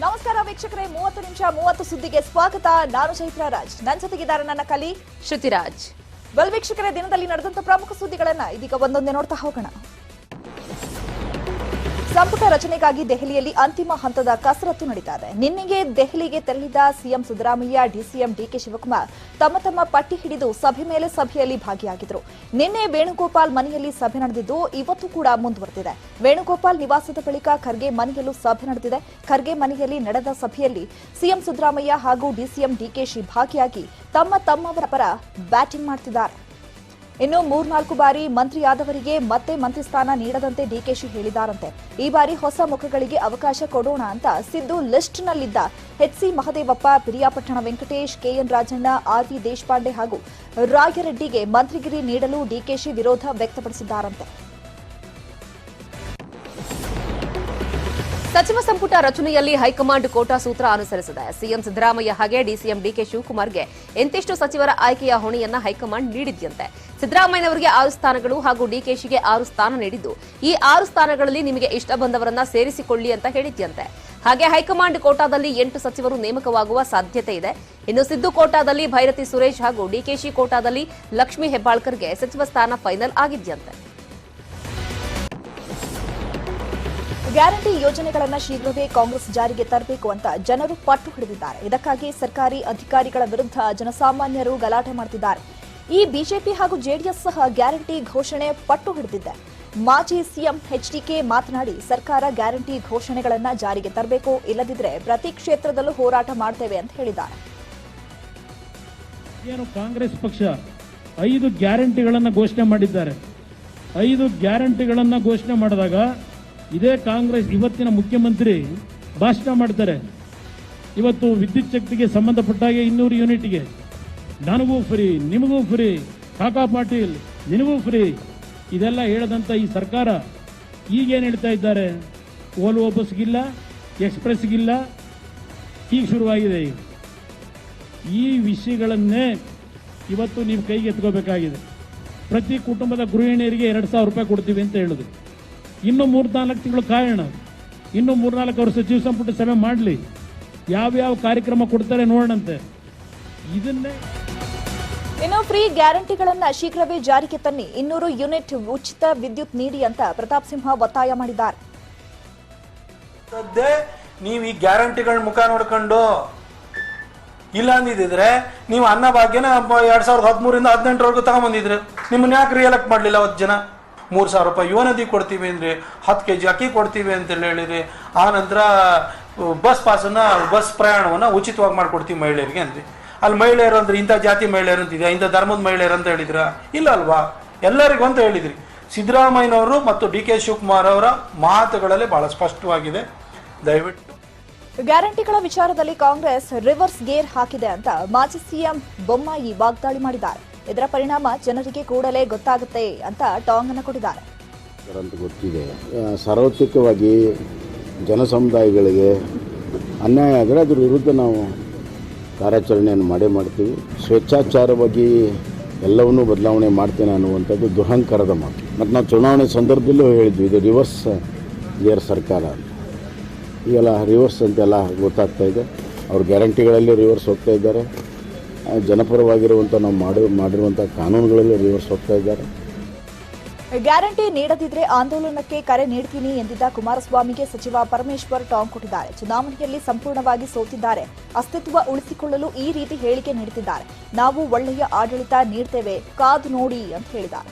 ನಮಸ್ಕಾರ ವೀಕ್ಷಕರೇ, 30 ನಿಮಿಷ 30 ಸುದ್ದಿಗೆ ಸ್ವಾಗತ. ನಾನು ಚೈತ್ರ ರಾಜ್, ನನ್ನ ಜೊತೆಗಿದ್ದಾರೆ ನನ್ನ ಕಲಿ ಶ್ರುತಿರಾಜ್. ವೀಕ್ಷಕರೇ, ದಿನದಲ್ಲಿ ನಡೆದಂತ ಪ್ರಮುಖ ಸುದ್ದಿಗಳನ್ನ ಇದೀಗ ಒಂದೊಂದೇ ನೋಡ್ತಾ ಹೋಗೋಣ. ಸಂಪುಟ ರಚನೆಗಾಗಿ ದೆಹಲಿಯಲ್ಲಿ ಅಂತಿಮ ಹಂತದ ಕಸರತ್ತು ನಡೀತಾ ಇದೆ. ನಿನ್ನೆಗೆ ದೆಹಲಿಗೆ ತೆರಳಿದ ಸಿಎಂ ಸಿದ್ದರಾಮಯ್ಯ, ಡಿಸಿಎಂ ಡಿಕೆ ಶಿವಕುಮಾರ್ ತಮ್ಮ ತಮ್ಮ ಪಟ್ಟಿ ಹಿಡಿದು ಸಭೆ ಮೇಲೆ ಸಭೆಯಲ್ಲಿ ಭಾಗಿಯಾಗಿದ್ರು. ನಿನ್ನೆ ವೇಣುಗೋಪಾಲ್ ಮನೆಯಲ್ಲಿ ಸಭೆ ನಡೆದಿದ್ದು ಇವತ್ತು ಕೂಡ ಮುಂದುವರೆದಿದೆ. ವೇಣುಗೋಪಾಲ್ ನಿವಾಸದ ಬಳಿಕ ಖರ್ಗೆ ಮನೆಯಲ್ಲೂ ಸಭೆ ನಡೆದಿದೆ. ಖರ್ಗೆ ಮನೆಯಲ್ಲಿ ನಡೆದ ಸಭೆಯಲ್ಲಿ ಸಿಎಂ ಸಿದ್ದರಾಮಯ್ಯ ಹಾಗೂ ಡಿಸಿಎಂ ಡಿಕೆಶಿ ಭಾಗಿಯಾಗಿ ತಮ್ಮವರ ಪರ ಬ್ಯಾಟಿಂಗ್ ಮಾಡ್ತಿದ್ದಾರೆ. ಇನ್ನು 3-4 ಬಾರಿ ಮಂತ್ರಿಯಾದವರಿಗೆ ಮತ್ತೆ ಮಂತ್ರಿ ಸ್ಥಾನ ನೀಡದಂತೆ ಡಿಕೆಶಿ ಹೇಳಿದಾರಂತೆ. ಈ ಬಾರಿ ಹೊಸ ಮುಖಗಳಿಗೆ ಅವಕಾಶ ಕೊಡೋಣ ಅಂತ ಸಿದ್ದು ಲಿಸ್ಟ್ನಲ್ಲಿದ್ದ HC Mahadevappa, Piriyapatna Venkatesh, KN Rajanna, RV Deshpande ಹಾಗೂ ರಾಯರೆಡ್ಡಿಗೆ ಮಂತ್ರಿಗಿರಿ ನೀಡಲು ಡಿಕೆಶಿ ವಿರೋಧ ವ್ಯಕ್ತಪಡಿಸಿದ್ದಾರಂತೆ. ಸಚಿವ ಸಂಪುಟ ರಚನೆಯಲ್ಲಿ ಹೈಕಮಾಂಡ್ ಕೋಟಾ ಸೂತ್ರ ಅನುಸರಿಸಿದೆ. ಸಿಎಂ ಸಿದ್ದರಾಮಯ್ಯ ಹಾಗೆ ಡಿಸಿಎಂ ಡಿಕೆ ಶಿವಕುಮಾರ್ಗೆ ಎಂತಿಷ್ಟು ಸಚಿವರ ಆಯ್ಕೆಯ ಹೊಣೆಯನ್ನ ಹೈಕಮಾಂಡ್ ನೀಡಿದ್ಯಂತೆ. ಸಿದ್ದರಾಮಯ್ಯನವರಿಗೆ 6 ಸ್ಥಾನಗಳು ಹಾಗೂ ಡಿಕೆಶಿಗೆ 6 ಸ್ಥಾನ ನೀಡಿದ್ದು, ಈ 6 ಸ್ಥಾನಗಳಲ್ಲಿ ನಿಮಗೆ ಇಷ್ಟ ಬಂದವರನ್ನ ಸೇರಿಸಿಕೊಳ್ಳಿ ಅಂತ ಹೇಳಿದ್ಯಂತೆ. ಹಾಗೆ ಹೈಕಮಾಂಡ್ ಕೋಟಾದಲ್ಲಿ 8 ಸಚಿವರು ನೇಮಕವಾಗುವ ಸಾಧ್ಯತೆ ಇದೆ. ಇನ್ನು ಸಿದ್ದು ಕೋಟಾದಲ್ಲಿ ಭೈರತಿ ಸುರೇಶ್ ಹಾಗೂ ಡಿಕೆಶಿ ಕೋಟಾದಲ್ಲಿ ಲಕ್ಷ್ಮೀ ಹೆಬ್ಬಾಳ್ಕರ್ಗೆ ಸಚಿವ ಸ್ಥಾನ ಫೈನಲ್ ಆಗಿದ್ಯಂತೆ. ಗ್ಯಾರಂಟಿ ಯೋಜನೆಗಳನ್ನು ಶೀಘ್ರವೇ ಕಾಂಗ್ರೆಸ್ ಜಾರಿಗೆ ತರಬೇಕು ಅಂತ ಜನರು ಪಟ್ಟು ಹಿಡಿದಿದ್ದಾರೆ. ಇದಕ್ಕಾಗಿ ಸರ್ಕಾರಿ ಅಧಿಕಾರಿಗಳ ವಿರುದ್ಧ ಜನಸಾಮಾನ್ಯರು ಗಲಾಟೆ ಮಾಡುತ್ತಿದ್ದಾರೆ. ಈ ಬಿಜೆಪಿ ಹಾಗೂ ಜೆಡಿಎಸ್ ಸಹ ಗ್ಯಾರಂಟಿ ಘೋಷಣೆ ಪಟ್ಟು ಹಿಡಿದಿದೆ. ಮಾಜಿ ಸಿಎಂ ಎಚ್ಡಿಕೆ ಮಾತನಾಡಿ, ಸರ್ಕಾರ ಗ್ಯಾರಂಟಿ ಘೋಷಣೆಗಳನ್ನು ಜಾರಿಗೆ ತರಬೇಕು, ಇಲ್ಲದಿದ್ದರೆ ಪ್ರತಿ ಕ್ಷೇತ್ರದಲ್ಲೂ ಹೋರಾಟ ಮಾಡ್ತೇವೆ ಅಂತ ಹೇಳಿದ್ದಾರೆ. ಕಾಂಗ್ರೆಸ್ ಪಕ್ಷ 5 ಗ್ಯಾರಂಟಿಗಳನ್ನು ಘೋಷಣೆ ಮಾಡಿದ್ದಾರೆ. 5 ಗ್ಯಾರಂಟಿಗಳನ್ನು ಘೋಷಣೆ ಮಾಡಿದಾಗ ಇದೇ ಕಾಂಗ್ರೆಸ್ ಇವತ್ತಿನ ಮುಖ್ಯಮಂತ್ರಿ ಭಾಷಣ ಮಾಡ್ತಾರೆ. ಇವತ್ತು ವಿದ್ಯುತ್ ಶಕ್ತಿಗೆ ಸಂಬಂಧಪಟ್ಟಾಗೆ 200 ಯೂನಿಟ್ಗೆ ನನಗೂ ಫ್ರೀ, ನಿಮಗೂ ಫ್ರೀ, ಕಾಕಾ ಪಾಟೀಲ್ ನಿನಗೂ ಫ್ರೀ, ಇದೆಲ್ಲ ಹೇಳದಂತ ಈ ಸರ್ಕಾರ ಈಗೇನು ಹೇಳ್ತಾ ಇದ್ದಾರೆ? ಓಲ್ವೋ ಬಸ್ಗಿಲ್ಲ, ಎಕ್ಸ್ಪ್ರೆಸ್ಗಿಲ್ಲ, ಈಗ ಶುರುವಾಗಿದೆ. ಈ ವಿಷಯಗಳನ್ನೇ ಇವತ್ತು ನೀವು ಕೈಗೆ ಎತ್ಕೋಬೇಕಾಗಿದೆ. ಪ್ರತಿ ಕುಟುಂಬದ ಗೃಹಿಣಿಯರಿಗೆ 2,000 ರೂಪಾಯಿ ಕೊಡ್ತೀವಿ ಅಂತ ಹೇಳಿದ್ರು. ಇನ್ನು 3-4 ತಿಂಗಳು ಕಾಯೋಣ. ಇನ್ನು 3-4 ಅವರು ಸಚಿವ ಸಂಪುಟ ಸಭೆ ಮಾಡಲಿ, ಯಾವ್ಯಾವ ಕಾರ್ಯಕ್ರಮ ಕೊಡ್ತಾರೆ ನೋಡೋಣಂತೆ. ಇದನ್ನೇ ಇನ್ನು ಫ್ರೀ ಗ್ಯಾರಂಟಿಗಳನ್ನ ಶೀಘ್ರವೇ ಜಾರಿಗೆ ತನ್ನಿ, 200 ಯೂನಿಟ್ ಉಚಿತ ವಿದ್ಯುತ್ ನೀಡಿ ಅಂತ ಪ್ರತಾಪ್ ಸಿಂಹ ಒತ್ತಾಯ ಮಾಡಿದ್ದಾರೆ. ನೀವು ಈ ಗ್ಯಾರಂಟಿಗಳ ಮುಖ ನೋಡ್ಕೊಂಡು ಇಲ್ಲ ಅಂದಿದ್ರೆ ನೀವು ಅನ್ನಭಾಗ್ಯನ 2013ರಿಂದ 18ರವರೆಗೂ ತಗೊಂಡ್ಬಂದಿದ್ರು. ನಿಮ್ಮನ್ನ ಯಾಕೆ ರಿಎಲೆಕ್ಟ್ ಮಾಡಲಿಲ್ಲ? 10 ಜನ 3,000 ರೂಪಾಯಿ ಯುವನದಿ ಕೊಡ್ತೀವಿ ಅಂದ್ರೆ 10 kg ಅಕ್ಕಿ ಕೊಡ್ತೀವಿ ಅಂತ ಹೇಳಿರಿ. ಆ ನಂತರ ಬಸ್ ಪಾಸನ್ನ, ಬಸ್ ಪ್ರಯಾಣವನ್ನ ಉಚಿತವಾಗಿ ಮಾಡ್ಕೊಡ್ತೀವಿ ಮಹಿಳೆಯರಿಗೆ ಅಂದ್ರಿ. ಅಲ್ಲಿ ಮಹಿಳೆಯರು ಅಂದ್ರೆ ಇಂಥ ಜಾತಿ ಮಹಿಳೆಯರು ಅಂತಿದೆ, ಇಂಥ ಧರ್ಮದ ಮಹಿಳೆಯರು ಅಂತ ಹೇಳಿದ್ರ? ಇಲ್ಲ ಅಲ್ವಾ, ಎಲ್ಲರಿಗೂ ಅಂತ ಹೇಳಿದ್ರಿ. ಸಿದ್ದರಾಮಯ್ಯನವರು ಮತ್ತು ಡಿಕೆ ಶಿವಕುಮಾರ್ ಅವರ ಮಾತುಗಳಲ್ಲಿ ಬಹಳ ಸ್ಪಷ್ಟವಾಗಿದೆ. ದಯವಿಟ್ಟು ಗ್ಯಾರಂಟಿಗಳ ವಿಚಾರದಲ್ಲಿ ಕಾಂಗ್ರೆಸ್ ರಿವರ್ಸ್ ಗೇರ್ ಹಾಕಿದೆ ಅಂತ ಮಾಜಿ ಸಿಎಂ ಬೊಮ್ಮಾಯಿ ವಾಗ್ದಾಳಿ ಮಾಡಿದ್ದಾರೆ. ಇದರ ಪರಿಣಾಮ ಜನರಿಗೆ ಕೂಡಲೇ ಗೊತ್ತಾಗುತ್ತೆ ಅಂತ ಟಾಂಗ್ ಅನ್ನು ಕೊಟ್ಟಿದ್ದಾರೆ. ಗೊತ್ತಿದೆ, ಸಾರ್ವತ್ರಿಕವಾಗಿ ಜನಸಮುದಾಯಗಳಿಗೆ ಅನ್ಯಾಯ ಆದರೆ ಅದರ ವಿರುದ್ಧ ನಾವು ಕಾರ್ಯಾಚರಣೆಯನ್ನು ಮಾಡೇ ಮಾಡ್ತೀವಿ. ಸ್ವೇಚ್ಛಾಚಾರವಾಗಿ ಎಲ್ಲವನ್ನೂ ಬದಲಾವಣೆ ಮಾಡ್ತೇನೆ ಅನ್ನುವಂಥದ್ದು ದುರಹಂಕಾರದ ಮಾತು. ಮತ್ತು ನಾವು ಚುನಾವಣೆ ಸಂದರ್ಭದಲ್ಲೂ ಹೇಳಿದ್ವಿ, ಇದು ರಿವರ್ಸ್ ಗೇರ್ ಸರ್ಕಾರ ಅಂತ. ಈಗೆಲ್ಲ ರಿವರ್ಸ್ ಅಂತೆಲ್ಲ ಗೊತ್ತಾಗ್ತಾ ಇದೆ. ಅವ್ರ ಗ್ಯಾರಂಟಿಗಳಲ್ಲಿ ರಿವರ್ಸ್ ಹೋಗ್ತಾ ಇದ್ದಾರೆ. ಜನಪರವಾಗಿರುವಂಥ ನಾವು ಮಾಡಿರುವಂಥ ಕಾನೂನುಗಳಲ್ಲಿ ರಿವರ್ಸ್ ಹೋಗ್ತಾ ಇದ್ದಾರೆ. ಗ್ಯಾರಂಟಿ ನೀಡದಿದ್ರೆ ಆಂದೋಲನಕ್ಕೆ ಕರೆ ನೀಡ್ತೀನಿ ಎಂದಿದ್ದ ಕುಮಾರಸ್ವಾಮಿಗೆ ಸಚಿವ ಪರಮೇಶ್ವರ್ ಟಾಂಗ್ ಕೊಟ್ಟಿದ್ದಾರೆ. ಚುನಾವಣೆಯಲ್ಲಿ ಸಂಪೂರ್ಣವಾಗಿ ಸೋತಿದ್ದಾರೆ, ಅಸ್ತಿತ್ವ ಉಳಿಸಿಕೊಳ್ಳಲು ಈ ರೀತಿ ಹೇಳಿಕೆ ನೀಡುತ್ತಿದ್ದಾರೆ. ನಾವು ಒಳ್ಳೆಯ ಆಡಳಿತ ನೀಡ್ತೇವೆ, ಕಾದು ನೋಡಿ ಅಂತ ಹೇಳಿದ್ದಾರೆ.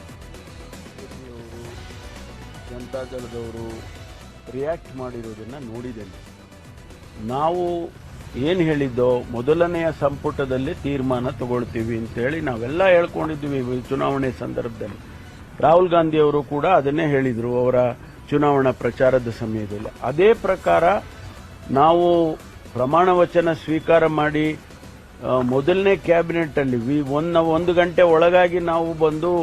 ಜನತಾದಳದವರು ರಿಯಾಕ್ಟ್ ಮಾಡಿರೋದನ್ನು ನೋಡಿದ್ದೇನೆ. ನಾವು ಏನು ಹೇಳಿದ್ದೋ ಮೊದಲನೆಯ ಸಂಪುಟದಲ್ಲಿ ತೀರ್ಮಾನ ತಗೊಳ್ತೀವಿ ಅಂತೇಳಿ ನಾವೆಲ್ಲ ಹೇಳ್ಕೊಂಡಿದ್ವಿ ಚುನಾವಣೆ ಸಂದರ್ಭದಲ್ಲಿ. ರಾಹುಲ್ ಗಾಂಧಿ ಅವರು ಕೂಡ ಅದನ್ನೇ ಹೇಳಿದರು ಅವರ ಚುನಾವಣಾ ಪ್ರಚಾರದ ಸಮಯದಲ್ಲಿ. ಅದೇ ಪ್ರಕಾರ ನಾವು ಪ್ರಮಾಣ ವಚನ ಸ್ವೀಕಾರ ಮಾಡಿ ಮೊದಲನೇ ಕ್ಯಾಬಿನೆಟ್ಟಲ್ಲಿ 1 ಗಂಟೆ ಒಳಗಾಗಿ ನಾವು ಬಂದು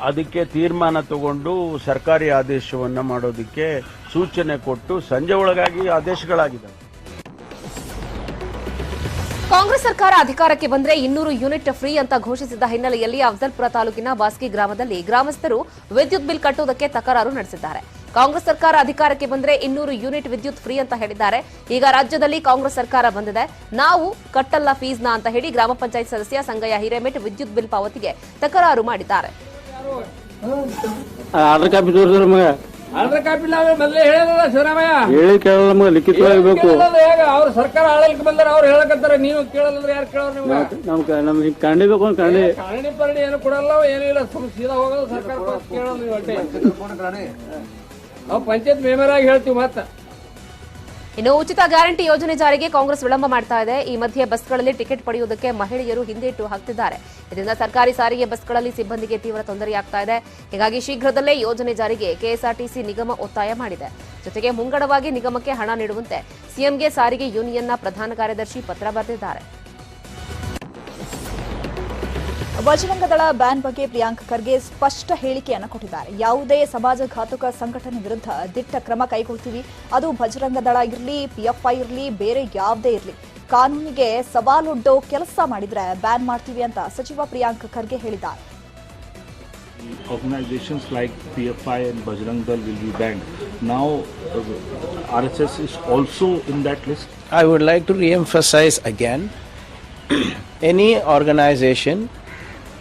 ಅದಕ್ಕೆ ತೀರ್ಮಾನ ತಗೊಂಡು ಸರ್ಕಾರಿ ಆದೇಶವನ್ನು ಮಾಡೋದಕ್ಕೆ ಸೂಚನೆ ಕೊಟ್ಟು ಸಂಜೆ ಒಳಗಾಗಿ ಆದೇಶಗಳಾಗಿದ್ದಾವೆ. ಕಾಂಗ್ರೆಸ್ ಸರ್ಕಾರ ಅಧಿಕಾರಕ್ಕೆ ಬಂದ್ರೆ 200 ಯೂನಿಟ್ ಫ್ರೀ ಅಂತ ಘೋಷಿಸಿದ ಹಿನ್ನೆಲೆಯಲ್ಲಿ ಅಫಜಲ್ಪುರ ತಾಲೂಕಿನ ಬಾಸ್ಕಿ ಗ್ರಾಮದಲ್ಲಿ ಗ್ರಾಮಸ್ಥರು ವಿದ್ಯುತ್ ಬಿಲ್ ಕಟ್ಟುವುದಕ್ಕೆ ತಕರಾರು ನಡೆಸಿದ್ದಾರೆ. ಕಾಂಗ್ರೆಸ್ ಸರ್ಕಾರ ಅಧಿಕಾರಕ್ಕೆ ಬಂದ್ರೆ 200 ಯೂನಿಟ್ ವಿದ್ಯುತ್ ಫ್ರೀ ಅಂತ ಹೇಳಿದ್ದಾರೆ. ಈಗ ರಾಜ್ಯದಲ್ಲಿ ಕಾಂಗ್ರೆಸ್ ಸರ್ಕಾರ ಬಂದಿದೆ, ನಾವು ಕಟ್ಟಲ್ಲ ಫೀಸ್ನ ಅಂತ ಹೇಳಿ ಗ್ರಾಮ ಪಂಚಾಯತ್ ಸದಸ್ಯ ಸಂಗಯ್ಯ ಹಿರೇಮೆಟ್ ವಿದ್ಯುತ್ ಬಿಲ್ ಪಾವತಿಗೆ ತಕರಾರು ಮಾಡಿದ್ದಾರೆ. ಆರ್ಡರ್ ಕಾಪಿ ತೋರಿಸ್ರ ಮಗ ಆರ್ಡರ್ ಕಾಪಿ ನಾವೇ ಮೊದಲೇ ಹೇಳೋದಲ್ಲ ಸಿದ್ದರಾಮಯ್ಯ ಹೇಳಿ ಕೇಳಲ್ಲ ಮಗ ಲಿಖಿತವಾಗಿ ಬೇಕು. ಅವ್ರ ಸರ್ಕಾರ ಆಳಲಿಕ್ಕೆ ಬಂದಾರ ಅವ್ರು ಹೇಳಕತ್ತಾರ, ನೀವು ಕೇಳಲ್ಲ ಯಾರು ಕೇಳೋರು ನಿಮ್ಗೆ? ನಮ್ಗೆ ಕಾಂಡಿ ಬೇಕು ಕಾಂಡಿ ಪರಡಿ ಏನು ಕೊಡಲ್ಲ ಏನಿಲ್ಲ, ಸೀದಾ ಹೋಗೋದು ಸರ್ಕಾರ ಕೇಳಲ್ಲ ನೀವು ಅಷ್ಟೇ. ನಾವು ಪಂಚಾಯತ್ ಮೆಂಬರ್ ಆಗಿ ಹೇಳ್ತೀವಿ ಮತ್ತೆ. ಇನ್ನು ಉಚಿತ ಗ್ಯಾರಂಟಿ ಯೋಜನೆ ಜಾರಿಗೆ ಕಾಂಗ್ರೆಸ್ ವಿಳಂಬ ಮಾಡ್ತಾ ಇದೆ. ಈ ಮಧ್ಯೆ ಬಸ್ಗಳಲ್ಲಿ ಟಿಕೆಟ್ ಪಡೆಯುವುದಕ್ಕೆ ಮಹಿಳೆಯರು ಹಿಂದೇಟು ಹಾಕ್ತಿದ್ದಾರೆ. ಇದರಿಂದ ಸರ್ಕಾರಿ ಸಾರಿಗೆ ಬಸ್ಗಳಲ್ಲಿ ಸಿಬ್ಬಂದಿಗೆ ತೀವ್ರ ತೊಂದರೆಯಾಗ್ತಾ ಇದೆ. ಹೀಗಾಗಿ ಶೀಘ್ರದಲ್ಲೇ ಯೋಜನೆ ಜಾರಿಗೆ ಕೆಎಸ್ಆರ್ಟಿಸಿ ನಿಗಮ ಒತ್ತಾಯ ಮಾಡಿದೆ. ಜೊತೆಗೆ ಮುಂಗಡವಾಗಿ ನಿಗಮಕ್ಕೆ ಹಣ ನೀಡುವಂತೆ ಸಿಎಂಗೆ ಸಾರಿಗೆ ಯೂನಿಯನ್ನ ಪ್ರಧಾನ ಕಾರ್ಯದರ್ಶಿ ಪತ್ರ ಬರೆದಿದ್ದಾರೆ. ಬಜರಂಗದಳ ಬ್ಯಾನ್ ಬಗ್ಗೆ ಪ್ರಿಯಾಂಕ್ ಖರ್ಗೆ ಸ್ಪಷ್ಟ ಹೇಳಿಕೆಯನ್ನು ಕೊಟ್ಟಿದ್ದಾರೆ. ಯಾವುದೇ ಸಮಾಜಘಾತುಕ ಸಂಘಟನೆ ವಿರುದ್ಧ ದಿಟ್ಟ ಕ್ರಮ ಕೈಗೊಳ್ತೀವಿ. ಅದು ಬಜರಂಗದಳ ಇರಲಿ, ಪಿಎಫ್ಐ ಇರಲಿ, ಬೇರೆ ಯಾವುದೇ ಇರಲಿ, ಕಾನೂನಿಗೆ ಸವಾಲೊಡ್ಡೋ ಕೆಲಸ ಮಾಡಿದ್ರೆ ಬ್ಯಾನ್ ಮಾಡ್ತೀವಿ ಅಂತ ಸಚಿವ ಪ್ರಿಯಾಂಕ್ ಖರ್ಗೆ ಹೇಳಿದ್ದಾರೆ. Organizations like PFI and Bajrang Dal will be banned. Now RSS is also in that list. I would like to re-emphasize again, any organization,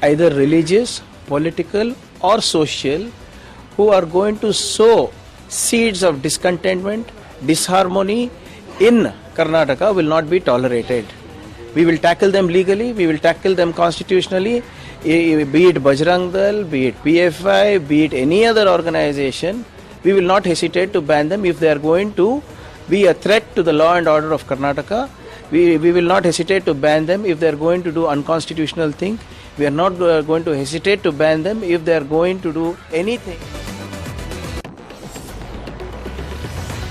either religious, political or social, who are going to sow seeds of discontentment, disharmony in Karnataka will not be tolerated. We will tackle them legally, we will tackle them constitutionally, be it Bajrang Dal, be it PFI, be it any other organization. We will not hesitate to ban them if they are going to be a threat to the law and order of Karnataka. We will not hesitate to ban them if they are going to do unconstitutional thing. We are not going to hesitate to ban them if they are going to do anything.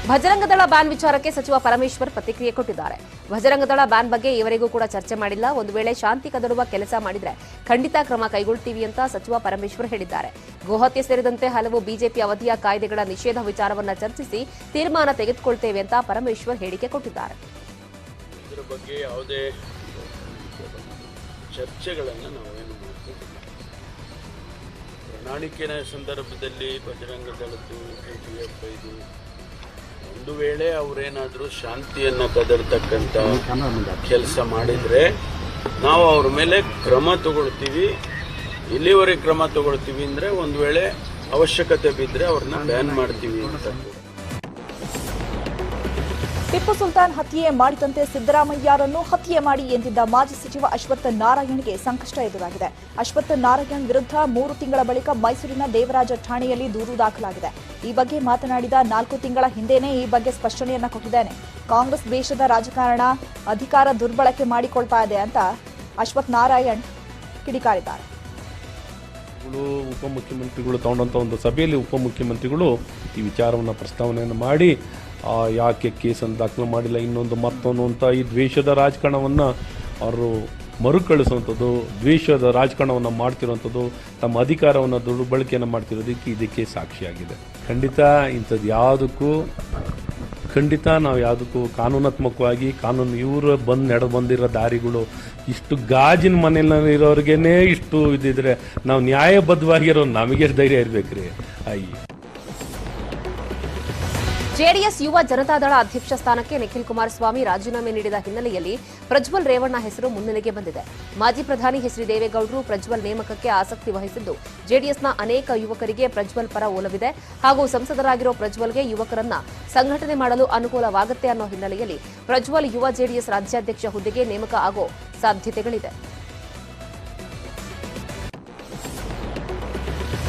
Bajrang Dal ban ವಿಚಾರಕ್ಕೆ ಸಚಿವ ಪರಮೇಶ್ವರ್ ಪ್ರತಿಕ್ರಿಯೆ ಕೊಟ್ಟಿದ್ದಾರೆ. Bajrang Dal ban ಬಗ್ಗೆ ಇವರೆಗೂ ಕೂಡ ಚರ್ಚೆ ಮಾಡಿಲ್ಲ. ಒಂದು ವೇಳೆ ಶಾಂತಿ ಕದಡುವ ಕೆಲಸ ಮಾಡಿದ್ರೆ ಖಂಡಿತ ಕ್ರಮ ಕೈಗೊಳ್ತೀವಿ ಅಂತ ಸಚಿವ ಪರಮೇಶ್ವರ್ ಹೇಳಿದ್ದಾರೆ. ಗೋಹತ್ಯೆ ಸೇರಿದಂತೆ ಹಲವು ಬಿಜೆಪಿ ಅವಧಿಯ ಕಾಯ್ದೆಗಳ ನಿಷೇಧ ವಿಚಾರವನ್ನ ಚರ್ಚಿಸಿ ತೀರ್ಮಾನ ತೆಗೆದುಕೊಳ್ತೇವೆ ಅಂತ ಪರಮೇಶ್ವರ್ ಹೇಳಿಕೆ ಕೊಟ್ಟಿದ್ದಾರೆ. ಇದರ ಬಗ್ಗೆ ಯಾವುದೇ ಚರ್ಚೆಗಳನ್ನು ನಾವೇನು ಮಾಡ್ತೀವಿ. ಪ್ರಣಾಳಿಕೆಯ ಸಂದರ್ಭದಲ್ಲಿ ಬಜರಂಗ ದಳದ್ದು, PFIದು ಒಂದು ವೇಳೆ ಅವರೇನಾದರೂ ಶಾಂತಿಯನ್ನು ಕದರ್ತಕ್ಕಂಥ ಕೆಲಸ ಮಾಡಿದರೆ ನಾವು ಅವ್ರ ಮೇಲೆ ಕ್ರಮ ತಗೊಳ್ತೀವಿ. ಇಲ್ಲಿವರೆಗೆ ಕ್ರಮ ತಗೊಳ್ತೀವಿ ಅಂದರೆ ಒಂದು ವೇಳೆ ಅವಶ್ಯಕತೆ ಬಿದ್ದರೆ ಅವ್ರನ್ನ ಬ್ಯಾನ್ ಮಾಡ್ತೀವಿ ಅಂತ. ಟಿಪ್ಪು ಸುಲ್ತಾನ್ ಹತ್ಯೆ ಮಾಡಿದಂತೆ ಸಿದ್ದರಾಮಯ್ಯರನ್ನು ಹತ್ಯೆ ಮಾಡಿ ಎಂದಿದ್ದ ಮಾಜಿ ಸಚಿವ ಅಶ್ವತ್ಥ ನಾರಾಯಣ್ಗೆ ಸಂಕಷ್ಟ ಎದುರಾಗಿದೆ. ಅಶ್ವತ್ಥ ನಾರಾಯಣ್ ವಿರುದ್ಧ 3 ತಿಂಗಳ ಬಳಿಕ ಮೈಸೂರಿನ ದೇವರಾಜ ಠಾಣೆಯಲ್ಲಿ ದೂರು ದಾಖಲಾಗಿದೆ. ಈ ಬಗ್ಗೆ ಮಾತನಾಡಿದ 4 ತಿಂಗಳ ಹಿಂದೆನೇ ಈ ಬಗ್ಗೆ ಸ್ಪಷ್ಟನೆಯನ್ನ ಕೊಟ್ಟಿದ್ದೇನೆ. ಕಾಂಗ್ರೆಸ್ ದೇಶದ ರಾಜಕಾರಣ ಅಧಿಕಾರ ದುರ್ಬಳಕೆ ಮಾಡಿಕೊಳ್ತಾ ಇದೆ ಅಂತ ಅಶ್ವತ್ಥ ನಾರಾಯಣ್ ಕಿಡಿಕಾರಿದ್ದಾರೆ. ಉಪಮುಖ್ಯಮಂತ್ರಿಗಳು ತಗೊಂಡಂಥ ಒಂದು ಸಭೆಯಲ್ಲಿ ಉಪಮುಖ್ಯಮಂತ್ರಿಗಳು ಈ ವಿಚಾರವನ್ನು ಪ್ರಸ್ತಾವನೆಯನ್ನು ಮಾಡಿ ಯಾಕೆ ಕೇಸನ್ನು ದಾಖಲು ಮಾಡಿಲ್ಲ, ಇನ್ನೊಂದು ಮತ್ತೊಂದು ಅಂತ ಈ ದ್ವೇಷದ ರಾಜಕಾರಣವನ್ನು ಅವರು ಮರುಕಳಿಸುವಂಥದ್ದು, ದ್ವೇಷದ ರಾಜಕಾರಣವನ್ನು ಮಾಡ್ತಿರುವಂಥದ್ದು, ತಮ್ಮ ಅಧಿಕಾರವನ್ನು ದುರ್ಬಳಕೆಯನ್ನು ಮಾಡ್ತಿರೋದಕ್ಕೆ ಇದಕ್ಕೆ ಸಾಕ್ಷಿಯಾಗಿದೆ. ಇಂಥದ್ದು ನಾವು ಯಾವುದಕ್ಕೂ ಕಾನೂನಾತ್ಮಕವಾಗಿ ಇವರು ಬಂದಿರೋ ದಾರಿಗಳು ಇಷ್ಟು ಗಾಜಿನ ಮನೆಯಲ್ಲಿ ಇರೋರಿಗೇನೆ ಇಷ್ಟು ಇದ್ದಿದ್ರೆ ನಾವು ನ್ಯಾಯಬದ್ಧವಾಗಿರೋ ನಮಗೆ ಧೈರ್ಯ ಇರ್ಬೇಕ್ರಿ. ಜೆಡಿಎಸ್ ಯುವ ಜನತಾದಳ ಅಧ್ಯಕ್ಷ ಸ್ಥಾನಕ್ಕೆ ನಿಖಿಲ್ ಕುಮಾರಸ್ವಾಮಿ ರಾಜೀನಾಮೆ ನೀಡಿದ ಹಿನ್ನೆಲೆಯಲ್ಲಿ ಪ್ರಜ್ವಲ್ ರೇವಣ್ಣ ಹೆಸರು ಮುನ್ನೆಲೆಗೆ ಬಂದಿದೆ. ಮಾಜಿ ಪ್ರಧಾನಿ ಎಚ್ ಡಿ ದೇವೇಗೌಡರು ಪ್ರಜ್ವಲ್ ನೇಮಕಕ್ಕೆ ಆಸಕ್ತಿ ವಹಿಸಿದ್ದು ಜೆಡಿಎಸ್ನ ಅನೇಕ ಯುವಕರಿಗೆ ಪ್ರಜ್ವಲ್ ಪರ ಒಲವಿದೆ ಹಾಗೂ ಸಂಸದರಾಗಿರೋ ಪ್ರಜ್ವಲ್ಗೆ ಯುವಕರನ್ನ ಸಂಘಟನೆ ಮಾಡಲು ಅನುಕೂಲವಾಗುತ್ತೆ ಅನ್ನೋ ಹಿನ್ನೆಲೆಯಲ್ಲಿ ಪ್ರಜ್ವಲ್ ಯುವ ಜೆಡಿಎಸ್ ರಾಜ್ಯಾಧ್ಯಕ್ಷ ಹುದ್ದೆಗೆ ನೇಮಕ ಆಗೋ ಸಾಧ್ಯತೆಗಳಿದೆ.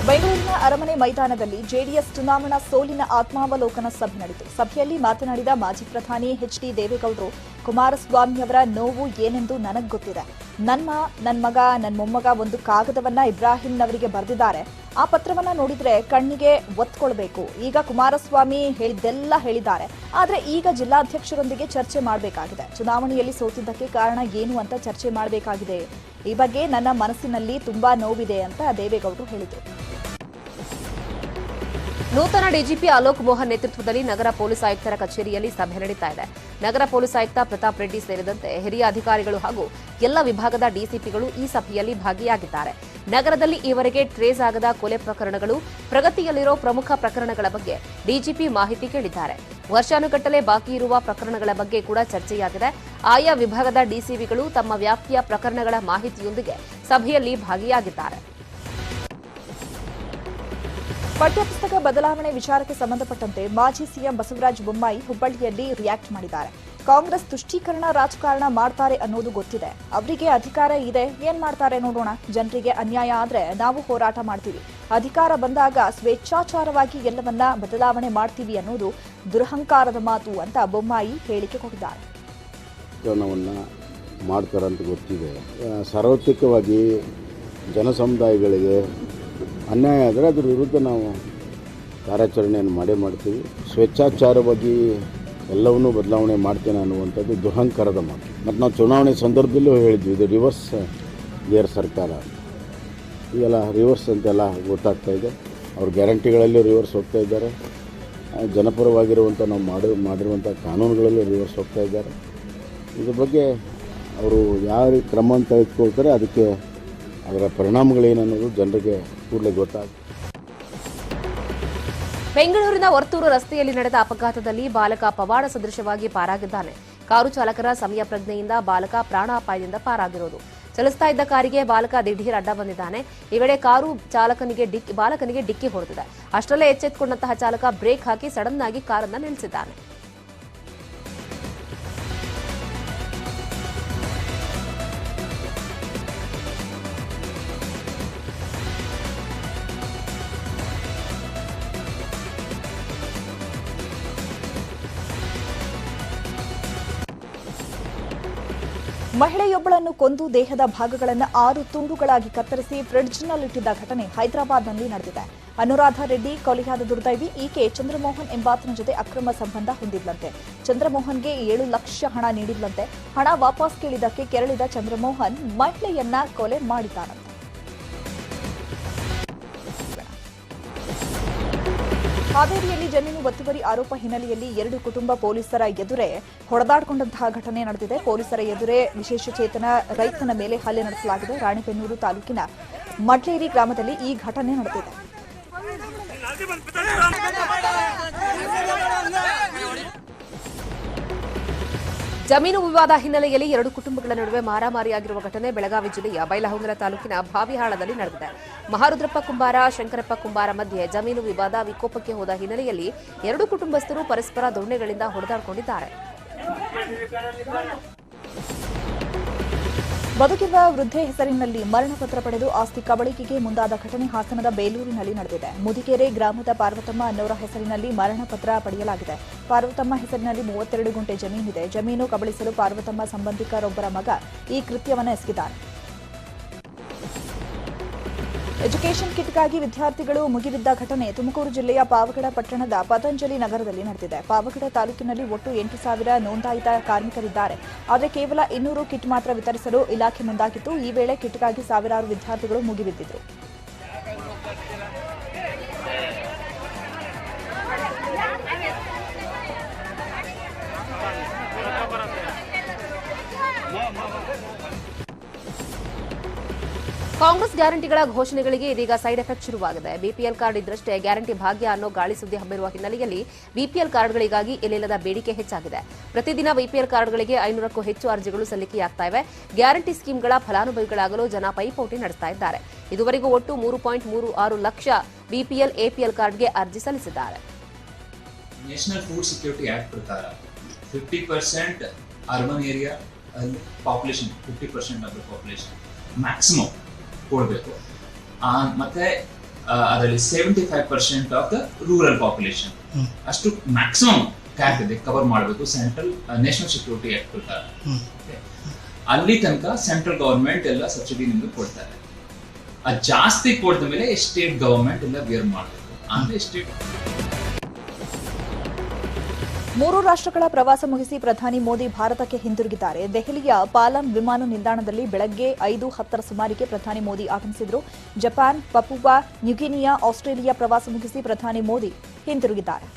ಬೆಂಗಳೂರಿನ ಅರಮನೆ ಮೈದಾನದಲ್ಲಿ ಜೆಡಿಎಸ್ ಚುನಾವಣಾ ಸೋಲಿನ ಆತ್ಮಾವಲೋಕನ ಸಭೆ ನಡೆಯಿತು. ಸಭೆಯಲ್ಲಿ ಮಾತನಾಡಿದ ಮಾಜಿ ಪ್ರಧಾನಿ ಎಚ್ ಡಿ ದೇವೇಗೌಡರು, ಕುಮಾರಸ್ವಾಮಿಯವರ ನೋವು ಏನೆಂದು ನನಗೆ ಗೊತ್ತಿದೆ. ನನ್ನ ಮಗ, ನನ್ನ ಮೊಮ್ಮಗ ಒಂದು ಕಾಗದವನ್ನ ಇಬ್ರಾಹಿಂನವರಿಗೆ ಬರೆದಿದ್ದಾರೆ. ಆ ಪತ್ರವನ್ನ ನೋಡಿದ್ರೆ ಕಣ್ಣಿಗೆ ಒತ್ಕೊಳ್ಬೇಕು. ಈಗ ಕುಮಾರಸ್ವಾಮಿ ಹೇಳಿದ್ದೆಲ್ಲ ಹೇಳಿದ್ದಾರೆ, ಆದ್ರೆ ಈಗ ಜಿಲ್ಲಾಧ್ಯಕ್ಷರೊಂದಿಗೆ ಚರ್ಚೆ ಮಾಡಬೇಕಾಗಿದೆ. ಚುನಾವಣೆಯಲ್ಲಿ ಸೋತಿದ್ದಕ್ಕೆ ಕಾರಣ ಏನು ಅಂತ ಚರ್ಚೆ ಮಾಡಬೇಕಾಗಿದೆ. ಈ ಬಗ್ಗೆ ನನ್ನ ಮನಸ್ಸಿನಲ್ಲಿ ತುಂಬಾ ನೋವಿದೆ ಅಂತ ದೇವೇಗೌಡರು ಹೇಳಿದರು. ನೂತನ ಡಿಜಿಪಿ ಅಲೋಕ್ ಮೋಹನ್ ನೇತೃತ್ವದಲ್ಲಿ ನಗರ ಪೊಲೀಸ್ ಆಯುಕ್ತರ ಕಚೇರಿಯಲ್ಲಿ ಸಭೆ ನಡೀತಾ ಇದೆ. ನಗರ ಪೊಲೀಸ್ ಆಯುಕ್ತ ಪ್ರತಾಪ್ ರೆಡ್ಡಿ ಸೇರಿದಂತೆ ಹಿರಿಯ ಅಧಿಕಾರಿಗಳು ಹಾಗೂ ಎಲ್ಲ ವಿಭಾಗದ ಡಿಸಿಪಿಗಳು ಈ ಸಭೆಯಲ್ಲಿ ಭಾಗಿಯಾಗಿದ್ದಾರೆ. ನಗರದಲ್ಲಿ ಈವರೆಗೆ ಟ್ರೇಸ್ ಆಗದ ಕೊಲೆ ಪ್ರಕರಣಗಳು, ಪ್ರಗತಿಯಲ್ಲಿರೋ ಪ್ರಮುಖ ಪ್ರಕರಣಗಳ ಬಗ್ಗೆ ಡಿಜಿಪಿ ಮಾಹಿತಿ ಕೇಳಿದ್ದಾರೆ. ವರ್ಷಾನುಗಟ್ಟಲೆ ಬಾಕಿ ಇರುವ ಪ್ರಕರಣಗಳ ಬಗ್ಗೆ ಕೂಡ ಚರ್ಚೆಯಾಗಿದೆ. ಆಯಾ ವಿಭಾಗದ ಡಿಸಿಪಿಗಳು ತಮ್ಮ ವ್ಯಾಪ್ತಿಯ ಪ್ರಕರಣಗಳ ಮಾಹಿತಿಯೊಂದಿಗೆ ಸಭೆಯಲ್ಲಿ ಭಾಗಿಯಾಗಿದ್ದಾರೆ. ಪಠ್ಯಪುಸ್ತಕ ಬದಲಾವಣೆ ವಿಚಾರಕ್ಕೆ ಸಂಬಂಧಪಟ್ಟಂತೆ ಮಾಜಿ ಸಿಎಂ ಬಸವರಾಜ ಬೊಮ್ಮಾಯಿ ಹುಬ್ಬಳ್ಳಿಯಲ್ಲಿ ರಿಯಾಕ್ಟ್ ಮಾಡಿದ್ದಾರೆ. ಕಾಂಗ್ರೆಸ್ ತುಷ್ಟೀಕರಣ ರಾಜಕಾರಣ ಮಾಡ್ತಾರೆ ಅನ್ನೋದು ಗೊತ್ತಿದೆ. ಅವರಿಗೆ ಅಧಿಕಾರ ಇದೆ, ಏನ್ ಮಾಡ್ತಾರೆ ನೋಡೋಣ. ಜನರಿಗೆ ಅನ್ಯಾಯ ಆದ್ರೆ ನಾವು ಹೋರಾಟ ಮಾಡ್ತೀವಿ. ಅಧಿಕಾರ ಬಂದಾಗ ಸ್ವೇಚ್ಛಾಚಾರವಾಗಿ ಎಲ್ಲವನ್ನ ಬದಲಾವಣೆ ಮಾಡ್ತೀವಿ ಅನ್ನೋದು ದುರಹಂಕಾರದ ಮಾತು ಅಂತ ಬೊಮ್ಮಾಯಿ ಹೇಳಿಕೆ ಕೊಟ್ಟಿದ್ದಾರೆ. ಮಾಡ್ತಾರಂತ ಗೊತ್ತಿದೆ. ಸಾರ್ವತ್ರಿಕವಾಗಿ ಜನಸಮುದಾಯಗಳಿಗೆ ಅನ್ಯಾಯ ಆದರೆ ಅದ್ರ ವಿರುದ್ಧ ನಾವು ಕಾರ್ಯಾಚರಣೆಯನ್ನು ಮಾಡ್ತೀವಿ. ಸ್ವೇಚ್ಛಾಚಾರವಾಗಿ ಎಲ್ಲವನ್ನೂ ಬದಲಾವಣೆ ಮಾಡ್ತೇನೆ ಅನ್ನುವಂಥದ್ದು ದುರಹಂಕಾರದ ಮಾತು. ಮತ್ತು ನಾವು ಚುನಾವಣೆ ಸಂದರ್ಭದಲ್ಲೂ ಹೇಳಿದ್ವಿ, ಇದು ರಿವರ್ಸ್ ಗೇರ್ ಸರ್ಕಾರ. ಈಗೆಲ್ಲ ರಿವರ್ಸ್ ಅಂತೆಲ್ಲ ಗೊತ್ತಾಗ್ತಾ ಇದೆ. ಅವ್ರ ಗ್ಯಾರಂಟಿಗಳಲ್ಲಿ ರಿವರ್ಸ್ ಹೋಗ್ತಾ ಇದ್ದಾರೆ. ಜನಪರವಾಗಿರುವಂಥ ನಾವು ಮಾಡಿರುವಂಥ ಕಾನೂನುಗಳಲ್ಲೂ ರಿವರ್ಸ್ ಹೋಗ್ತಾ ಇದ್ದಾರೆ. ಇದ್ರ ಬಗ್ಗೆ ಅವರು ಯಾವ ಕ್ರಮ ತೆಗೆದುಕೊಳ್ತಾರೆ, ಅದಕ್ಕೆ ಅದರ ಪರಿಣಾಮಗಳೇನನ್ನೋದು ಜನರಿಗೆ ಕೂಡಲೇ ಗೊತ್ತಾಗುತ್ತೆ. ಬೆಂಗಳೂರಿನ ವರ್ತೂರು ರಸ್ತೆಯಲ್ಲಿ ನಡೆದ ಅಪಘಾತದಲ್ಲಿ ಬಾಲಕ ಪವಾಡ ಸದೃಶವಾಗಿ ಪಾರಾಗಿದ್ದಾನೆ. ಕಾರು ಚಾಲಕರ ಸಮಯ ಪ್ರಜ್ಞೆಯಿಂದ ಬಾಲಕ ಪ್ರಾಣಾಪಾಯದಿಂದ ಪಾರಾಗಿರೋದು. ಚಲಿಸ್ತಾ ಇದ್ದ ಕಾರಿಗೆ ಬಾಲಕ ದಿಢೀರ್ ಅಡ್ಡ ಬಂದಿದ್ದಾನೆ. ಈ ವೇಳೆ ಕಾರು ಬಾಲಕನಿಗೆ ಡಿಕ್ಕಿ ಹೊಡೆದಿದೆ. ಅಷ್ಟರಲ್ಲೇ ಎಚ್ಚೆತ್ತುಕೊಂಡಂತಹ ಚಾಲಕ ಬ್ರೇಕ್ ಹಾಕಿ ಸಡನ್ ಆಗಿ ಕಾರನ್ನು ನಿಲ್ಲಿಸಿದ್ದಾನೆ. ಮಹಿಳೆಯೊಬ್ಬಳನ್ನು ಕೊಂದು ದೇಹದ ಭಾಗಗಳನ್ನು 6 ತುಂಡುಗಳಾಗಿ ಕತ್ತರಿಸಿ ಫ್ರಿಡ್ಜ್ನಲ್ಲಿಟ್ಟಿದ್ದ ಘಟನೆ ಹೈದರಾಬಾದ್ನಲ್ಲಿ ನಡೆದಿದೆ. ಅನುರಾಧ ರೆಡ್ಡಿ ಕೊಲೆಯಾದ ದುರ್ದೈವಿ. ಈಕೆ ಚಂದ್ರಮೋಹನ್ ಎಂಬಾತನ ಜೊತೆ ಅಕ್ರಮ ಸಂಬಂಧ ಹೊಂದಿದ್ಲಂತೆ. ಚಂದ್ರಮೋಹನ್ಗೆ 7 ಲಕ್ಷ ಹಣ ನೀಡಿದ್ಲಂತೆ. ಹಣ ವಾಪಸ್ ಕೇಳಿದ್ದಕ್ಕೆ ಕೆರಳಿದ ಚಂದ್ರಮೋಹನ್ ಮಹಿಳೆಯನ್ನ ಕೊಲೆ ಮಾಡಿದ್ದಾನಂತೆ. ಹಾವೇರಿಯಲ್ಲಿ ಜಮೀನು ಒತ್ತುವರಿ ಆರೋಪ ಹಿನ್ನೆಲೆಯಲ್ಲಿ 2 ಕುಟುಂಬ ಪೊಲೀಸರ ಎದುರೇ ಹೊಡೆದಾಡಿಕೊಂಡಂತಹ ಘಟನೆ ನಡೆದಿದೆ. ಪೊಲೀಸರ ಎದುರೇ ವಿಶೇಷಚೇತನ ರೈತನ ಮೇಲೆ ಹಲ್ಲೆ ನಡೆಸಲಾಗಿದೆ. ರಾಣಿಬೆನ್ನೂರು ತಾಲೂಕಿನ ಮಡ್ಲೇರಿ ಗ್ರಾಮದಲ್ಲಿ ಈ ಘಟನೆ ನಡೆದಿದೆ. ಜಮೀನು ವಿವಾದ ಹಿನ್ನೆಲೆಯಲ್ಲಿ 2 ಕುಟುಂಬಗಳ ನಡುವೆ ಮಾರಾಮಾರಿಯಾಗಿರುವ ಘಟನೆ ಬೆಳಗಾವಿ ಜಿಲ್ಲೆಯ ಬೈಲಹೊಂಗಲ ತಾಲೂಕಿನ ಭಾವಿಹಾಳದಲ್ಲಿ ನಡೆದಿದೆ. ಮಹಾರುದ್ರಪ್ಪ ಕುಂಬಾರ, ಶಂಕರಪ್ಪ ಕುಂಬಾರ ಮಧ್ಯೆ ಜಮೀನು ವಿವಾದ ವಿಕೋಪಕ್ಕೆ ಹೋದ ಹಿನ್ನೆಲೆಯಲ್ಲಿ 2 ಕುಟುಂಬಸ್ಥರು ಪರಸ್ಪರ ದೊಣ್ಣೆಗಳಿಂದ ಹೊಡೆದಾಡಿಕೊಂಡಿದ್ದಾರೆ. ಬದುಕಿರುವ ವೃದ್ಧೆ ಹೆಸರಿನಲ್ಲಿ ಮರಣ ಪತ್ರ ಪಡೆದು ಆಸ್ತಿ ಕಬಳಿಕೆಗೆ ಮುಂದಾದ ಘಟನೆ ಹಾಸನದ ಬೇಲೂರಿನಲ್ಲಿ ನಡೆದಿದೆ. ಮುದಿಗೆರೆ ಗ್ರಾಮದ ಪಾರ್ವತಮ್ಮ ಅನ್ನೋರ ಹೆಸರಿನಲ್ಲಿ ಮರಣ ಪತ್ರ ಪಡೆಯಲಾಗಿದೆ. ಪಾರ್ವತಮ್ಮ ಹೆಸರಿನಲ್ಲಿ 32 ಗುಂಟೆ ಜಮೀನಿದೆ. ಜಮೀನು ಕಬಳಿಸಲು ಪಾರ್ವತಮ್ಮ ಸಂಬಂಧಿಕರೊಬ್ಬರ ಮಗ ಈ ಕೃತ್ಯವನ್ನು ಎಸಗಿದ್ದಾನೆ. ಎಜುಕೇಷನ್ ಕಿಟ್ಗಾಗಿ ವಿದ್ಯಾರ್ಥಿಗಳು ಮುಗಿಬಿದ್ದ ಘಟನೆ ತುಮಕೂರು ಜಿಲ್ಲೆಯ ಪಾವಗಡ ಪಟ್ಟಣದ ಪತಂಜಲಿ ನಗರದಲ್ಲಿ ನಡೆದಿದೆ. ಪಾವಗಡ ತಾಲೂಕಿನಲ್ಲಿ ಒಟ್ಟು 8,000 ನೋಂದಾಯಿತ ಕಾರ್ಮಿಕರಿದ್ದಾರೆ. ಆದರೆ ಕೇವಲ 200 ಕಿಟ್ ಮಾತ್ರ ವಿತರಿಸಲು ಇಲಾಖೆ ಮುಂದಾಗಿತ್ತು. ಈ ವೇಳೆ ಕಿಟ್ಗಾಗಿ ಸಾವಿರಾರು ವಿದ್ಯಾರ್ಥಿಗಳು ಮುಗಿಬಿದ್ದಿದ್ರು. ಕಾಂಗ್ರೆಸ್ ಗ್ಯಾರಂಟಿಗಳ ಘೋಷಣೆಗಳಿಗೆ ಇದೀಗ ಸೈಡ್ ಎಫೆಕ್ಟ್ ಶುರುವಾಗಿದೆ. ಬಿಪಿಎಲ್ ಕಾರ್ಡ್ ಇದ್ರಷ್ಟೇ ಗ್ಯಾರಂಟಿ ಭಾಗ್ಯ ಅನ್ನೋ ಗಾಳಿ ಸುದ್ದಿ ಹಬ್ಬಿರುವ ಹಿನ್ನೆಲೆಯಲ್ಲಿ ಬಿಪಿಎಲ್ ಕಾರ್ಡ್ಗಳಿಗಾಗಿ ಎಲ್ಲೆಲ್ಲದ ಬೇಡಿಕೆ ಹೆಚ್ಚಾಗಿದೆ. ಪ್ರತಿದಿನ ಬಿಪಿಎಲ್ ಕಾರ್ಡ್ಗಳಿಗೆ 500ಕ್ಕೂ ಹೆಚ್ಚು ಅರ್ಜಿಗಳು ಸಲ್ಲಿಕೆಯಾಗ್ತಾ ಇವೆ. ಗ್ಯಾರಂಟಿ ಸ್ಕೀಮ್ಗಳ ಫಲಾನುಭವಿಗಳಾಗಲು ಜನ ಪೈಪೋಟಿ ನಡೆಸ್ತಾ ಇದ್ದಾರೆ. ಇದುವರೆಗೂ ಒಟ್ಟು 3.36 ಲಕ್ಷ ಬಿಪಿಎಲ್ ಎಪಿಎಲ್ ಕಾರ್ಡ್ಗೆ ಅರ್ಜಿ ಸಲ್ಲಿಸಿದ್ದಾರೆ. ನ್ಯಾಷನಲ್ ಫುಡ್ ಸೆಕ್ಯೂರಿಟಿ ಆಕ್ಟ್ ಪ್ರಕಾರ 50% urban area population 50% of the population maximum ಕೊಡಬೇಕು. ಮತ್ತೆ ಅದರಲ್ಲಿ 75% ಆಫ್ ದ ರೂರಲ್ ಪಾಪ್ಯುಲೇಷನ್ ಅಷ್ಟು ಮ್ಯಾಕ್ಸಿಮಮ್ ಕ್ಯಾಪ್ ಇದೆ, ಕವರ್ ಮಾಡಬೇಕು ಸೆಂಟ್ರಲ್ ನ್ಯಾಷನಲ್ ಸೆಕ್ಯೂರಿಟಿ ಆಕ್ಟ್ ಪ್ರಕಾರ. ಅಲ್ಲಿ ತನಕ ಸೆಂಟ್ರಲ್ ಗವರ್ಮೆಂಟ್ ಎಲ್ಲ ಸಬ್ಸಿಡಿ ನಿಮ್ಗೆ ಕೊಡ್ತಾರೆ. ಅದು ಜಾಸ್ತಿ ಕೊಡ್ದ ಮೇಲೆ ಸ್ಟೇಟ್ ಗವರ್ಮೆಂಟ್ ಎಲ್ಲ ಬೇರ್ ಮಾಡಬೇಕು. ಅಂದ್ರೆ ಸ್ಟೇಟ್ 3 ರಾಷ್ಟ್ರಗಳ ಪ್ರವಾಸ ಮುಗಿಸಿ ಪ್ರಧಾನಿ ಮೋದಿ ಭಾರತಕ್ಕೆ ಹಿಂದಿರುಗಿದ್ದಾರೆ. ದೆಹಲಿಯ ಪಾಲಂ ವಿಮಾನ ನಿಲ್ದಾಣದಲ್ಲಿ ಬೆಳಗ್ಗೆ 5:10 ಸುಮಾರಿಗೆ ಪ್ರಧಾನಿ ಮೋದಿ ಆಗಮಿಸಿದರು. ಜಪಾನ್, ಪಪುವಾ ನ್ಯೂಗಿನಿಯಾ, ಆಸ್ಟ್ರೇಲಿಯಾ ಪ್ರವಾಸ ಮುಗಿಸಿ ಪ್ರಧಾನಿ ಮೋದಿ ಹಿಂದಿರುಗಿದ್ದಾರೆ.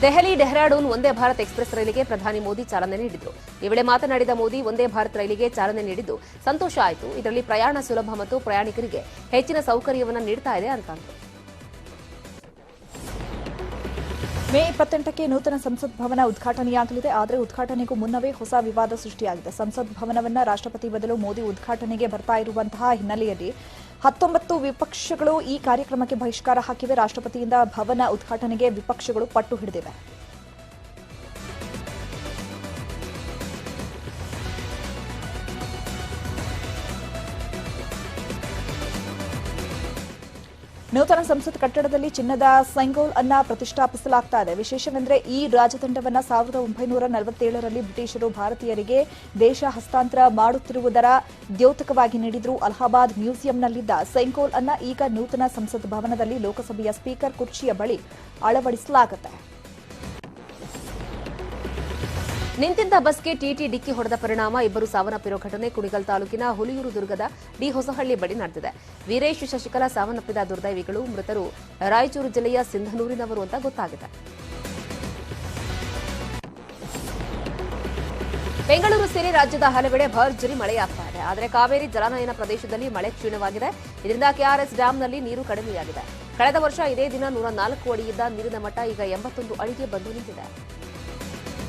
ದೆಹಲಿ ಡೆಹ್ರಾಡೂನ್ ವಂದೇ ಭಾರತ್ ಎಕ್ಸ್ಪ್ರೆಸ್ ರೈಲಿಗೆ ಪ್ರಧಾನಿ ಮೋದಿ ಚಾಲನೆ ನೀಡಿದರು. ಈ ವೇಳೆ ಮಾತನಾಡಿದ ಮೋದಿ, ವಂದೇ ಭಾರತ್ ರೈಲಿಗೆ ಚಾಲನೆ ನೀಡಿದ್ದು ಸಂತೋಷ ಆಯಿತು. ಇದರಲ್ಲಿ ಪ್ರಯಾಣ ಸುಲಭ ಮತ್ತು ಪ್ರಯಾಣಿಕರಿಗೆ ಹೆಚ್ಚಿನ ಸೌಕರ್ಯವನ್ನು ನೀಡುತ್ತಾ ಇದೆ ಅಂತಂದರು. ಮೇ 28ಕ್ಕೆ ನೂತನ ಸಂಸತ್ ಭವನ ಉದ್ಘಾಟನೆಯಾಗಲಿದೆ. ಆದರೆ ಉದ್ಘಾಟನೆಗೂ ಮುನ್ನವೇ ಹೊಸ ವಿವಾದ ಸೃಷ್ಟಿಯಾಗಿದೆ. ಸಂಸತ್ ಭವನವನ್ನು ರಾಷ್ಟ್ರಪತಿ ಬದಲು ಮೋದಿ ಉದ್ಘಾಟನೆಗೆ ಬರ್ತಾ ಇರುವಂತಹ ಹಿನ್ನೆಲೆಯಲ್ಲಿ 19 ವಿಪಕ್ಷಗಳು ಈ ಕಾರ್ಯಕ್ರಮಕ್ಕೆ ಬಹಿಷ್ಕಾರ ಹಾಕಿವೆ. ರಾಷ್ಟ್ರಪತಿಯಿಂದ ಭವನ ಉದ್ಘಾಟನೆಗೆ ವಿಪಕ್ಷಗಳು ಪಟ್ಟು ಹಿಡಿದಿವೆ. ನೂತನ ಸಂಸತ್ ಕಟ್ಟಡದಲ್ಲಿ ಚಿನ್ನದ ಸೈಂಗೋಲ್ ಅನ್ನ ಪ್ರತಿಷ್ಠಾಪಿಸಲಾಗ್ತಾ ಇದೆ. ವಿಶೇಷವೆಂದರೆ ಈ ರಾಜದಂಡವನ್ನು 1947ರಲ್ಲಿ ಬ್ರಿಟಿಷರು ಭಾರತೀಯರಿಗೆ ದೇಶ ಹಸ್ತಾಂತರ ಮಾಡುತ್ತಿರುವುದರ ದ್ಯೋತಕವಾಗಿ ನೀಡಿದ್ರು. ಅಲಹಾಬಾದ್ ಮ್ಯೂಸಿಯಂನಲ್ಲಿದ್ದ ಸೈಂಗೋಲ್ ಅನ್ನ ಈಗ ನೂತನ ಸಂಸತ್ ಭವನದಲ್ಲಿ ಲೋಕಸಭೆಯ ಸ್ಪೀಕರ್ ಕುರ್ಚಿಯ ಬಳಿ ಅಳವಡಿಸಲಾಗುತ್ತೆ. ನಿಂತಿದ್ದ ಬಸ್ಗೆ ಟಿಟಿ ಡಿಕ್ಕಿ ಹೊಡೆದ ಪರಿಣಾಮ ಇಬ್ಬರು ಸಾವನ್ನಪ್ಪಿರುವ ಘಟನೆ ಕುಣಿಗಲ್ ತಾಲೂಕಿನ ಹುಲಿಯೂರು ದುರ್ಗದ ಡಿ ಹೊಸಹಳ್ಳಿ ಬಳಿ ನಡೆದಿದೆ. ವೀರೇಶ್ ಶಶಿಕಲಾ ಸಾವನ್ನಪ್ಪಿದ ದುರ್ದೈವಿಗಳು. ಮೃತರು ರಾಯಚೂರು ಜಿಲ್ಲೆಯ ಸಿಂಧನೂರಿನವರು ಅಂತ ಗೊತ್ತಾಗಿದೆ. ಬೆಂಗಳೂರು ಸೇರಿ ರಾಜ್ಯದ ಹಲವೆಡೆ ಭರ್ಜರಿ ಮಳೆಯಾಗ್ತಾ ಇದೆ. ಆದರೆ ಕಾವೇರಿ ಜಲಾನಯನ ಪ್ರದೇಶದಲ್ಲಿ ಮಳೆ ಕ್ಷೀಣವಾಗಿದೆ. ಇದರಿಂದ ಕೆಆರ್ಎಸ್ ಡ್ಯಾಂನಲ್ಲಿ ನೀರು ಕಡಿಮೆಯಾಗಿದೆ. ಕಳೆದ ವರ್ಷ ಇದೇ ದಿನ 104 ಅಡಿ ಇದ್ದ ನೀರಿನ ಮಟ್ಟ ಈಗ 81 ಅಡಿಗೆ ಬಂದು ನಿಂತಿದೆ.